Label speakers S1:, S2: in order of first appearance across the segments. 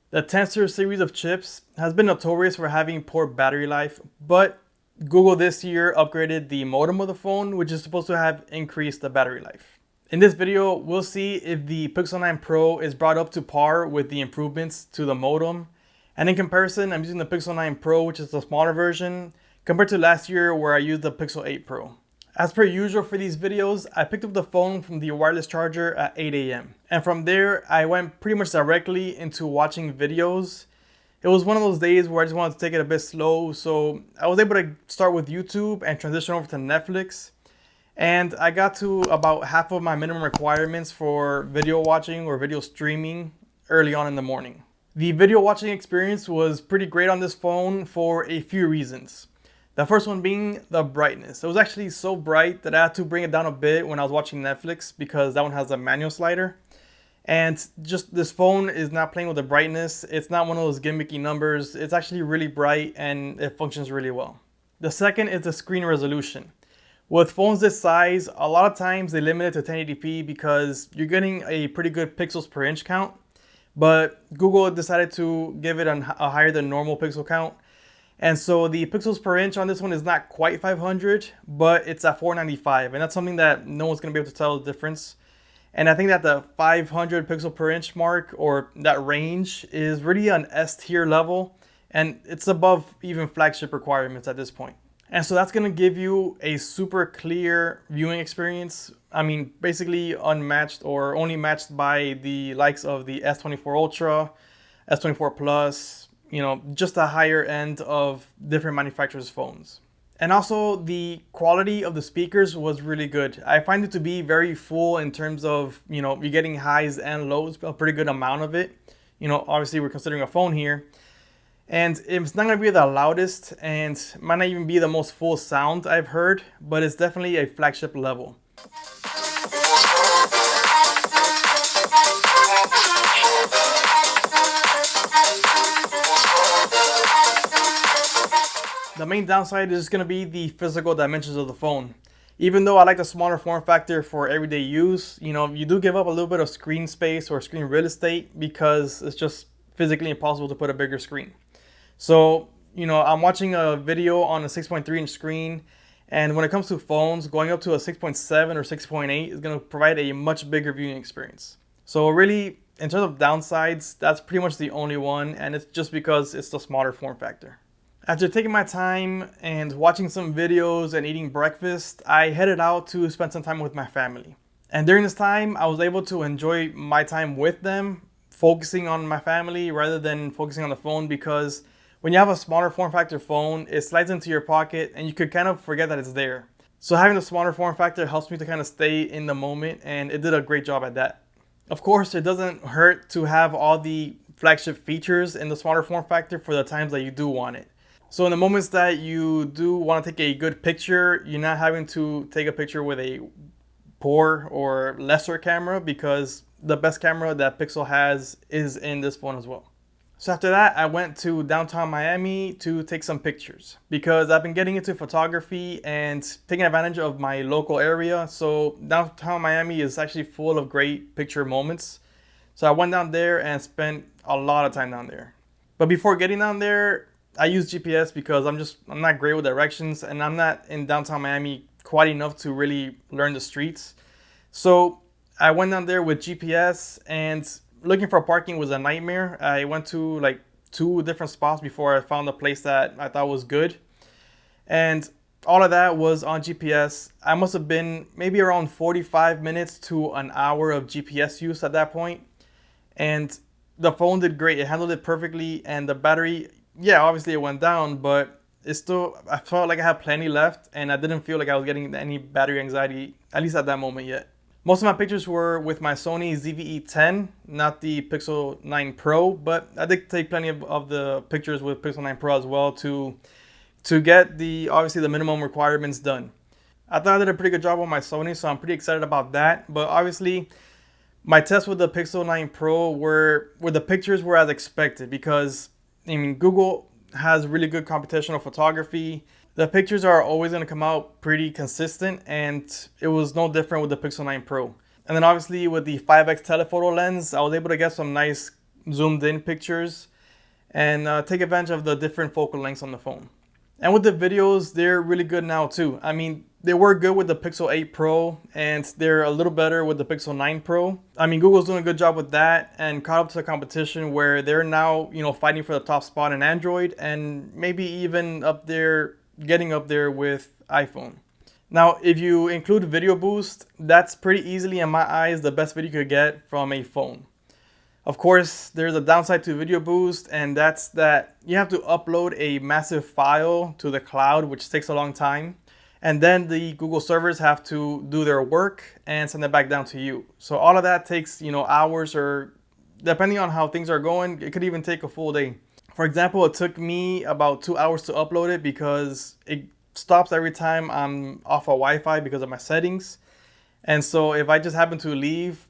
S1: The Tensor series of chips has been notorious for having poor battery life, but Google this year upgraded the modem of the phone, which is supposed to have increased the battery life. In this video, we'll see if the Pixel 9 Pro is brought up to par with the improvements to the modem. And in comparison, I'm using the Pixel 9 Pro, which is the smaller version, compared to last year where I used the Pixel 8 Pro. As per usual for these videos, I picked up the phone from the wireless charger at 8 a.m. And from there, I went pretty much directly into watching videos. It was one of those days where I just wanted to take it a bit slow, so I was able to start with YouTube and transition over to Netflix. And I got to about half of my minimum requirements for video watching or video streaming early on in the morning. The video watching experience was pretty great on this phone for a few reasons. The first one being the brightness. It was actually so bright that I had to bring it down a bit when I was watching Netflix because that one has a manual slider. And just this phone is not playing with the brightness. It's not one of those gimmicky numbers. It's actually really bright and it functions really well. The second is the screen resolution. With phones this size, a lot of times they limit it to 1080p because you're getting a pretty good pixels per inch count. But Google decided to give it a higher than normal pixel count. And so the pixels per inch on this one is not quite 500, but it's at 495. And that's something that no one's going to be able to tell the difference. And I think that the 500 pixel per inch mark, or that range, is really an S tier level. And it's above even flagship requirements at this point. And so that's going to give you a super clear viewing experience. I mean, basically unmatched or only matched by the likes of the S24 Ultra, S24 Plus, just a higher end of different manufacturers' phones. And also the quality of the speakers was really good. I find it to be very full in terms of, you're getting highs and lows, a pretty good amount of it. Obviously we're considering a phone here. And it's not going to be the loudest and might not even be the most full sound I've heard, but it's definitely a flagship level. The main downside is going to be the physical dimensions of the phone. Even though I like the smaller form factor for everyday use, you do give up a little bit of screen space or screen real estate because it's just physically impossible to put a bigger screen. So, I'm watching a video on a 6.3 inch screen, and when it comes to phones, going up to a 6.7 or 6.8 is going to provide a much bigger viewing experience. So really, in terms of downsides, that's pretty much the only one, and it's just because it's the smaller form factor. After taking my time and watching some videos and eating breakfast, I headed out to spend some time with my family. And during this time, I was able to enjoy my time with them, focusing on my family rather than focusing on the phone, because when you have a smaller form factor phone, it slides into your pocket and you could kind of forget that it's there. So having the smaller form factor helps me to kind of stay in the moment, and it did a great job at that. Of course, it doesn't hurt to have all the flagship features in the smaller form factor for the times that you do want it. So in the moments that you do want to take a good picture, you're not having to take a picture with a poor or lesser camera, because the best camera that Pixel has is in this phone as well. So after that, I went to downtown Miami to take some pictures because I've been getting into photography and taking advantage of my local area. So downtown Miami is actually full of great picture moments. So I went down there and spent a lot of time down there. But before getting down there, I use GPS because I'm not great with directions, and I'm not in downtown Miami quite enough to really learn the streets. So I went down there with GPS, and looking for parking was a nightmare. I went to like 2 different spots before I found a place that I thought was good. And all of that was on GPS. I must have been maybe around 45 minutes to an hour of GPS use at that point. And the phone did great. It handled it perfectly, and the battery, yeah, obviously it went down, but I felt like I had plenty left, and I didn't feel like I was getting any battery anxiety, at least at that moment yet. Most of my pictures were with my Sony ZV-E10, not the Pixel 9 Pro, but I did take plenty of the pictures with Pixel 9 Pro as well to get obviously the minimum requirements done. I thought I did a pretty good job on my Sony, so I'm pretty excited about that. But obviously, my tests with the Pixel 9 Pro were the pictures were as expected, because Google has really good computational photography. The pictures are always going to come out pretty consistent, and it was no different with the Pixel 9 Pro. And then obviously with the 5x telephoto lens, I was able to get some nice zoomed in pictures, and take advantage of the different focal lengths on the phone. And with the videos, they're really good now too. I mean, they were good with the Pixel 8 Pro, and they're a little better with the Pixel 9 Pro. I mean, Google's doing a good job with that and caught up to the competition where they're now, fighting for the top spot in Android and maybe even up there, getting up there with iPhone. Now, if you include Video Boost, that's pretty easily, in my eyes, the best video you could get from a phone. Of course, there's a downside to Video Boost, and that's that you have to upload a massive file to the cloud, which takes a long time. And then the Google servers have to do their work and send it back down to you. So all of that takes, hours, or depending on how things are going, it could even take a full day. For example, it took me about 2 hours to upload it because it stops every time I'm off of Wi-Fi because of my settings. And so if I just happen to leave,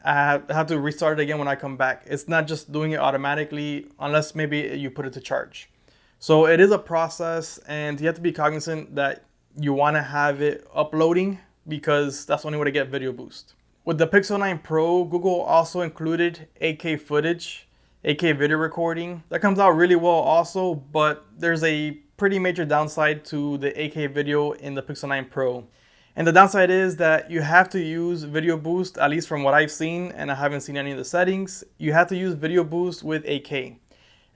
S1: I have to restart it again when I come back. It's not just doing it automatically unless maybe you put it to charge. So it is a process, and you have to be cognizant that you want to have it uploading because that's the only way to get Video Boost. With the Pixel 9 Pro, Google also included 8K footage, 8K video recording. That comes out really well also, but there's a pretty major downside to the 8K video in the Pixel 9 Pro. And the downside is that you have to use Video Boost, at least from what I've seen, and I haven't seen any of the settings. You have to use Video Boost with 8K.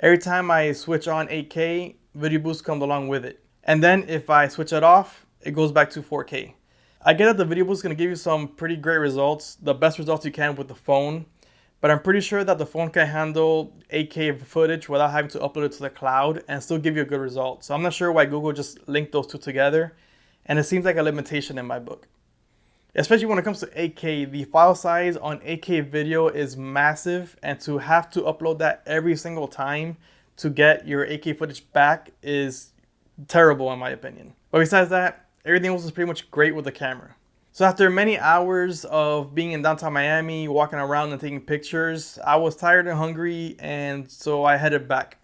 S1: Every time I switch on 8K, Video Boost comes along with it. And then if I switch it off, it goes back to 4K. I get that the Video Boost is going to give you some pretty great results, the best results you can with the phone. But I'm pretty sure that the phone can handle 8K footage without having to upload it to the cloud and still give you a good result. So I'm not sure why Google just linked those two together. And it seems like a limitation in my book. Especially when it comes to 8K, the file size on 8K video is massive, and to have to upload that every single time to get your 8K footage back is terrible in my opinion. But besides that, everything else is pretty much great with the camera. So after many hours of being in downtown Miami, walking around and taking pictures, I was tired and hungry, and so I headed back.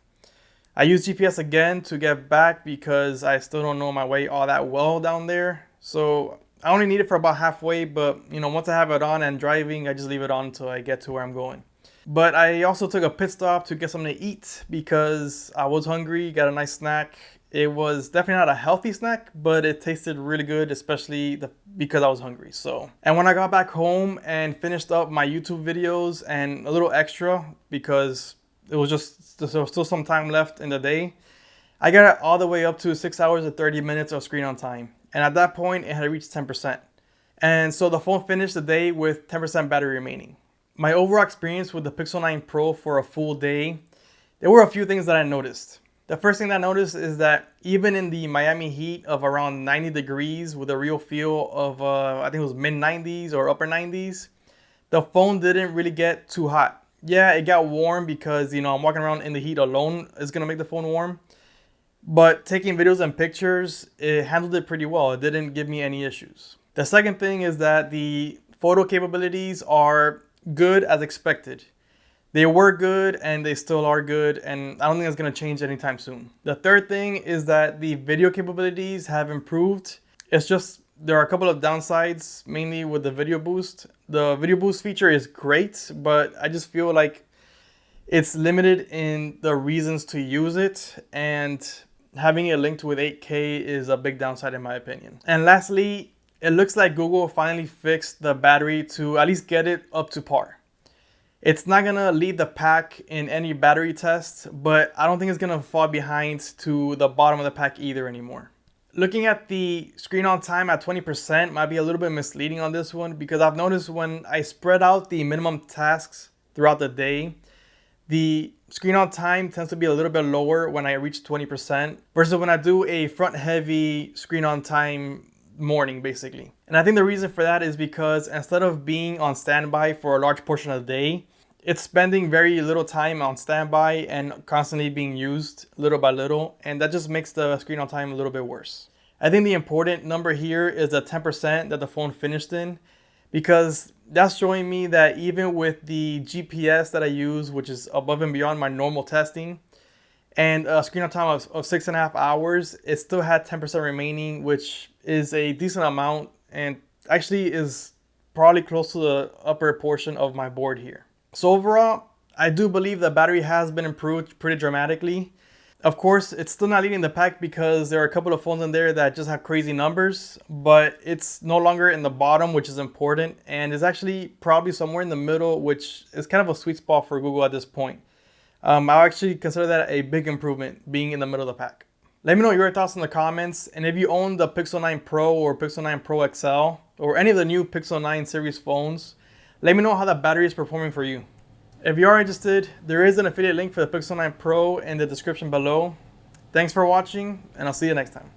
S1: I used GPS again to get back because I still don't know my way all that well down there. So I only need it for about halfway, but once I have it on and driving, I just leave it on until I get to where I'm going. But I also took a pit stop to get something to eat because I was hungry, got a nice snack. It was definitely not a healthy snack, but it tasted really good, especially because I was hungry. And when I got back home and finished up my YouTube videos and a little extra because there was still some time left in the day, I got it all the way up to 6 hours and 30 minutes of screen on time. And at that point, it had reached 10%. And so the phone finished the day with 10% battery remaining. My overall experience with the Pixel 9 Pro for a full day, there were a few things that I noticed. The first thing that I noticed is that even in the Miami heat of around 90 degrees with a real feel of, I think it was mid 90s or upper 90s, the phone didn't really get too hot. Yeah, it got warm because, I'm walking around in the heat alone is going to make the phone warm. But taking videos and pictures, it handled it pretty well. It didn't give me any issues. The second thing is that the photo capabilities are good as expected. They were good and they still are good, and I don't think that's going to change anytime soon. The third thing is that the video capabilities have improved. It's just there are a couple of downsides, mainly with the Video Boost. The Video Boost feature is great, but I just feel like it's limited in the reasons to use it, and having it linked with 8K is a big downside in my opinion. And lastly, it looks like Google finally fixed the battery to at least get it up to par. It's not gonna lead the pack in any battery tests, but I don't think it's gonna fall behind to the bottom of the pack either anymore. Looking at the screen on time at 20% might be a little bit misleading on this one, because I've noticed when I spread out the minimum tasks throughout the day, the screen on time tends to be a little bit lower when I reach 20% versus when I do a front heavy screen on time morning basically. And I think the reason for that is because instead of being on standby for a large portion of the day, it's spending very little time on standby and constantly being used little by little, and that just makes the screen on time a little bit worse. I think the important number here is the 10% that the phone finished in, because that's showing me that even with the GPS that I use, which is above and beyond my normal testing, and a screen on time of 6.5 hours, it still had 10% remaining, which is a decent amount and actually is probably close to the upper portion of my board here. So overall, I do believe the battery has been improved pretty dramatically. Of course, it's still not leading the pack because there are a couple of phones in there that just have crazy numbers, but it's no longer in the bottom, which is important, and is actually probably somewhere in the middle, which is kind of a sweet spot for Google at this point. I'll actually consider that a big improvement, being in the middle of the pack. Let me know your thoughts in the comments, and if you own the Pixel 9 Pro or Pixel 9 Pro XL, or any of the new Pixel 9 series phones, let me know how the battery is performing for you. If you are interested, there is an affiliate link for the Pixel 9 Pro in the description below. Thanks for watching, and I'll see you next time.